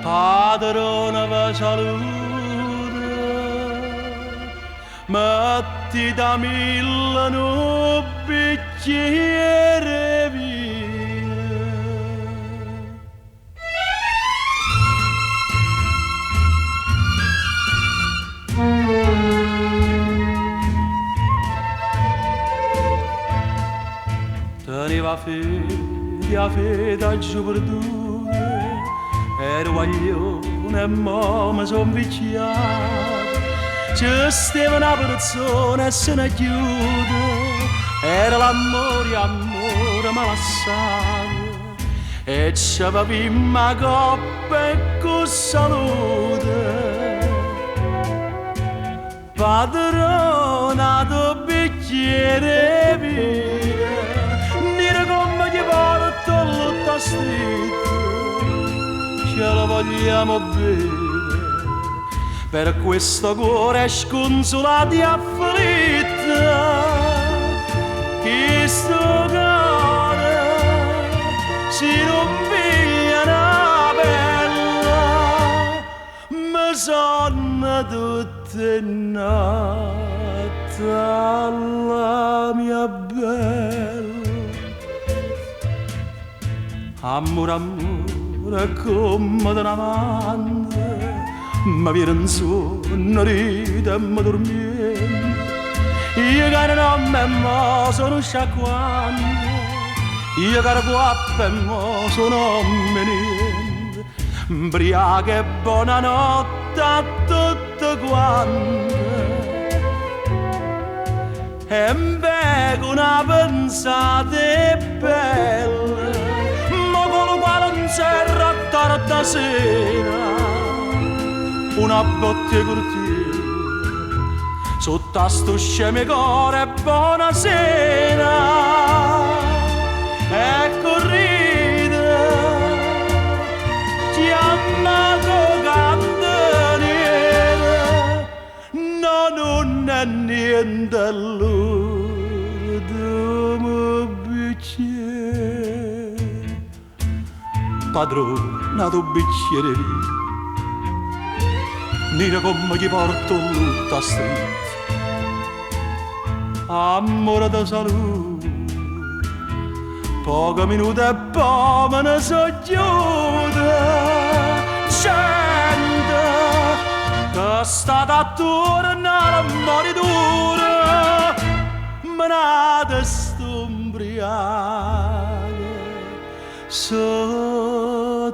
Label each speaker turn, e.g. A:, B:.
A: padrona vi saluta, metti da mille un bicchiere vino. Teneva fede a gioventù, ero guaglione e mo mi son vecchiato. C'è stava una persona e se ne chiude, era l'amore, amore malassato, e ci avevamo coppa e con salute. Padrona do bicchiere vino, nero come gli porto tutta stretta, ce la vogliamo bene. Per questo cuore sconsolato e afflitto, che sto cuore si non via una bella, mi sono tutte nate alla mia bella. Amore, amore, come da un'amante, ma viene un sonno, ride e mi dormiendo. Io che non me mo sono sciacquando, io che guappa e mo sono menendo. Briaca e buonanotte a tutte quante, e m'beco una pensata bella, ma con lo quale non c'era a tarda sera una botte cortile sotto a sto scemo cuore. Buonasera, ecco ride, chiamato candeliere, no, non è niente all'ultimo bicchiere. Padrona do bicchiere vino, nera come gli porto tutta stretta, amore da salute, pochi minuti e poi me ne so chiusa. Gente che è stata a tornare a moritura, me ne testo umbriaca sotto